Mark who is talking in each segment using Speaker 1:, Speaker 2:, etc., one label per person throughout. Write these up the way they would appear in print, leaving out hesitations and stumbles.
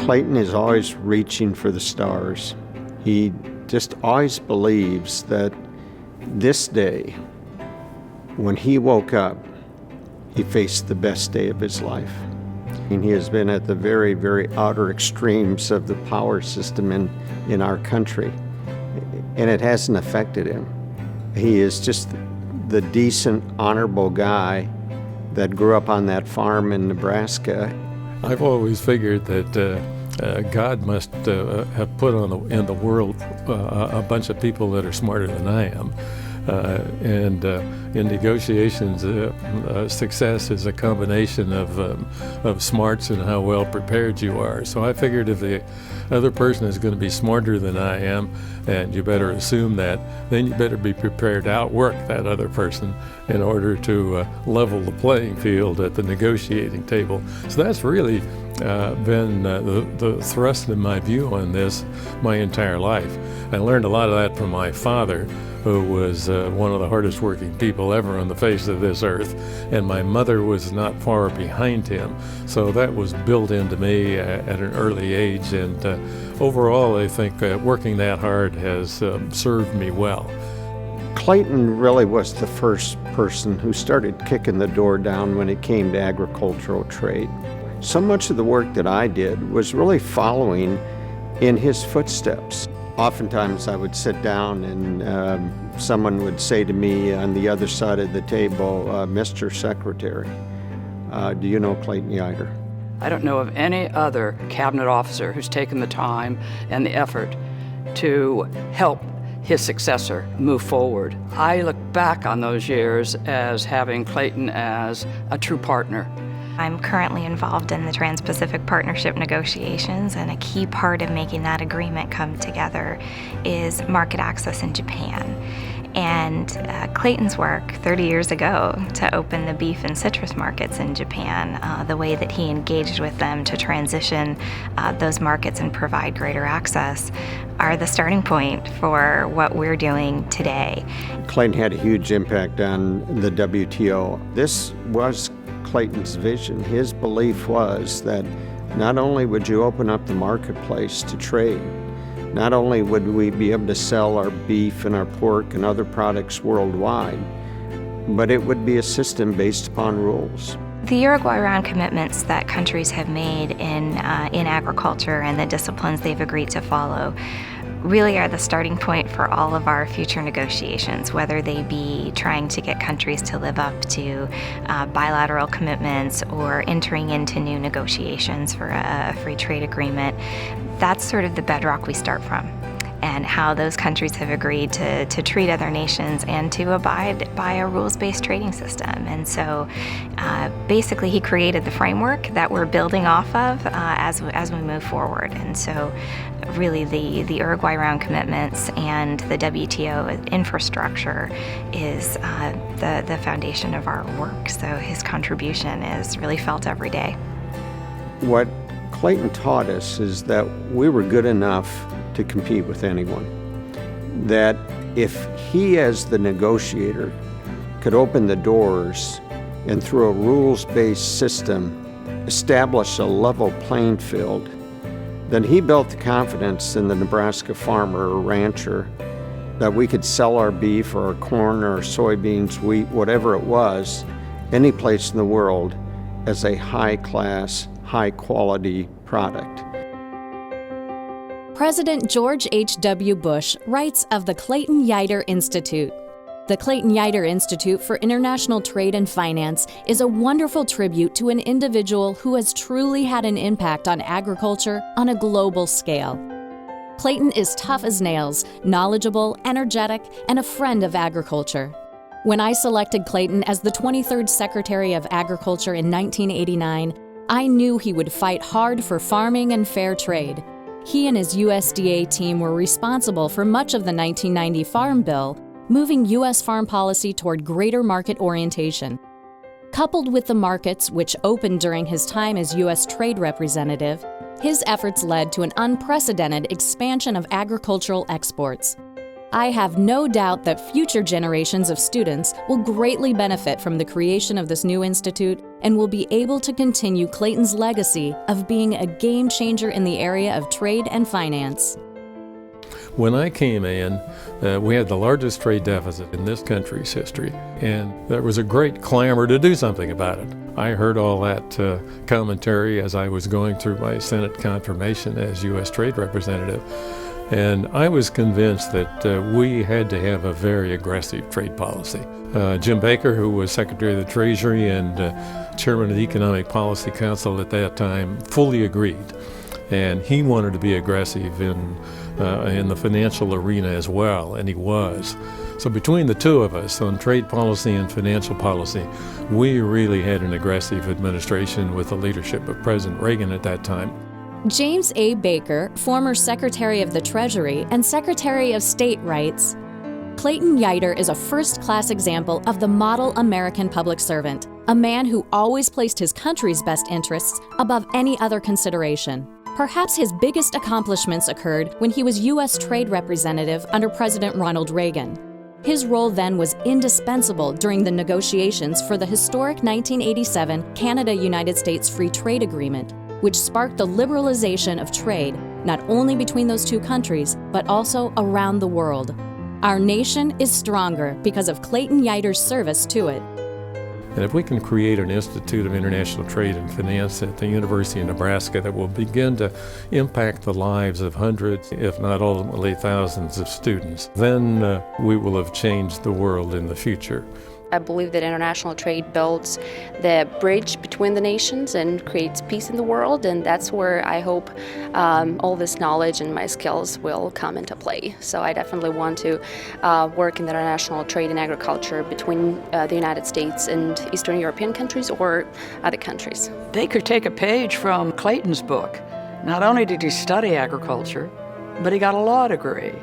Speaker 1: Clayton is always reaching for the stars. He just always believes that this day, when he woke up, he faced the best day of his life. And he has been at the very, very outer extremes of the power system in our country, and it hasn't affected him. He is just the decent, honorable guy that grew up on that farm in Nebraska.
Speaker 2: I've always figured that God must have put in the world a bunch of people that are smarter than I am. And in negotiations, success is a combination of smarts and how well prepared you are. So I figured if the other person is going to be smarter than I am, and you better assume that, then you better be prepared to outwork that other person in order to level the playing field at the negotiating table. So that's really been the thrust of my view on this my entire life. I learned a lot of that from my father, who was one of the hardest working people ever on the face of this earth, and my mother was not far behind him. So that was built into me at an early age, and overall I think working that hard has served me well.
Speaker 1: Clayton really was the first person who started kicking the door down when it came to agricultural trade. So much of the work that I did was really following in his footsteps. Oftentimes I would sit down and someone would say to me on the other side of the table, Mr. Secretary, do you know Clayton Yeutter?
Speaker 3: I don't know of any other cabinet officer who's taken the time and the effort to help his successor move forward. I look back on those years as having Clayton as a true partner.
Speaker 4: I'm currently involved in the Trans-Pacific Partnership negotiations, and a key part of making that agreement come together is market access in Japan. And Clayton's work 30 years ago to open the beef and citrus markets in Japan, the way that he engaged with them to transition those markets and provide greater access, are the starting point for what we're doing today.
Speaker 1: Clayton had a huge impact on the WTO. This was Clayton's vision. His belief was that not only would you open up the marketplace to trade, not only would we be able to sell our beef and our pork and other products worldwide, but it would be a system based upon rules.
Speaker 4: The Uruguay Round commitments that countries have made in agriculture and the disciplines they've agreed to follow really are the starting point for all of our future negotiations, whether they be trying to get countries to live up to bilateral commitments or entering into new negotiations for a free trade agreement. That's sort of the bedrock we start from, and how those countries have agreed to treat other nations and to abide by a rules-based trading system. And so basically he created the framework that we're building off of as we move forward. And so really the Uruguay Round commitments and the WTO infrastructure is the foundation of our work. So his contribution is really felt every day.
Speaker 1: What Clayton taught us is that we were good enough to compete with anyone. That if he, as the negotiator, could open the doors and through a rules-based system establish a level playing field, then he built the confidence in the Nebraska farmer or rancher that we could sell our beef or our corn or our soybeans, wheat, whatever it was, any place in the world as a high-class, high-quality product.
Speaker 5: President George H.W. Bush writes of the Clayton Yeutter Institute. The Clayton Yeutter Institute for International Trade and Finance is a wonderful tribute to an individual who has truly had an impact on agriculture on a global scale. Clayton is tough as nails, knowledgeable, energetic, and a friend of agriculture. When I selected Clayton as the 23rd Secretary of Agriculture in 1989, I knew he would fight hard for farming and fair trade. He and his USDA team were responsible for much of the 1990 Farm Bill, moving U.S. farm policy toward greater market orientation. Coupled with the markets which opened during his time as U.S. Trade Representative, his efforts led to an unprecedented expansion of agricultural exports. I have no doubt that future generations of students will greatly benefit from the creation of this new institute and will be able to continue Clayton's legacy of being a game changer in the area of trade and finance.
Speaker 2: When I came in, we had the largest trade deficit in this country's history, and there was a great clamor to do something about it. I heard all that commentary as I was going through my Senate confirmation as U.S. Trade Representative, and I was convinced that we had to have a very aggressive trade policy. Jim Baker, who was Secretary of the Treasury and Chairman of the Economic Policy Council at that time, fully agreed. And he wanted to be aggressive in the financial arena as well, and he was. So between the two of us on trade policy and financial policy, we really had an aggressive administration with the leadership of President Reagan at that time.
Speaker 5: James A. Baker, former Secretary of the Treasury and Secretary of State, writes, Clayton Yeutter is a first-class example of the model American public servant, a man who always placed his country's best interests above any other consideration. Perhaps his biggest accomplishments occurred when he was U.S. Trade Representative under President Ronald Reagan. His role then was indispensable during the negotiations for the historic 1987 Canada-United States Free Trade Agreement, which sparked the liberalization of trade not only between those two countries, but also around the world. Our nation is stronger because of Clayton Yeutter's service to it.
Speaker 2: And if we can create an Institute of International Trade and Finance at the University of Nebraska that will begin to impact the lives of hundreds, if not ultimately thousands of students, then we will have changed the world in the future.
Speaker 6: I believe that international trade builds the bridge between the nations and creates peace in the world, and that's where I hope all this knowledge and my skills will come into play. So I definitely want to work in international trade and agriculture between the United States and Eastern European countries or other countries.
Speaker 3: They could take a page from Clayton's book. Not only did he study agriculture, but he got a law degree.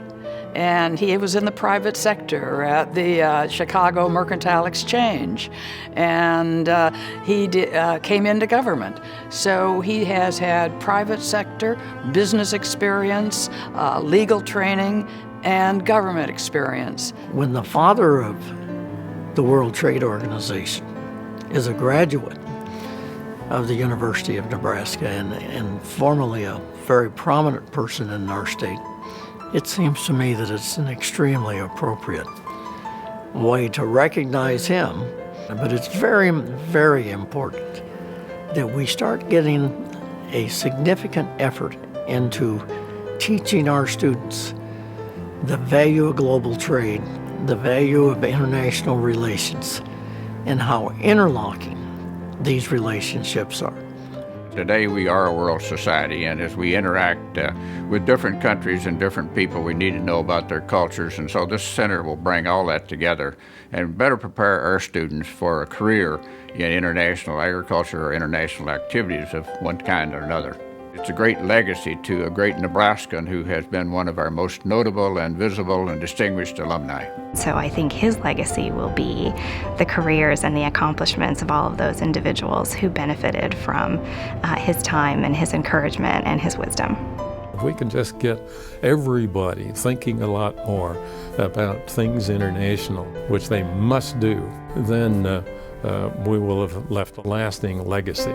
Speaker 3: And he was in the private sector at the Chicago Mercantile Exchange, and he came into government. So he has had private sector, business experience, legal training, and government experience.
Speaker 7: When the father of the World Trade Organization is a graduate of the University of Nebraska and formerly a very prominent person in our state, it seems to me that it's an extremely appropriate way to recognize him. But it's very, very important that we start getting a significant effort into teaching our students the value of global trade, the value of international relations, and how interlocking these relationships are.
Speaker 8: Today we are a world society, and as we interact with different countries and different people, we need to know about their cultures, and so this center will bring all that together and better prepare our students for a career in international agriculture or international activities of one kind or another. It's a great legacy to a great Nebraskan who has been one of our most notable and visible and distinguished alumni.
Speaker 4: So I think his legacy will be the careers and the accomplishments of all of those individuals who benefited from his time and his encouragement and his wisdom.
Speaker 2: If we can just get everybody thinking a lot more about things international, which they must do, then we will have left a lasting legacy.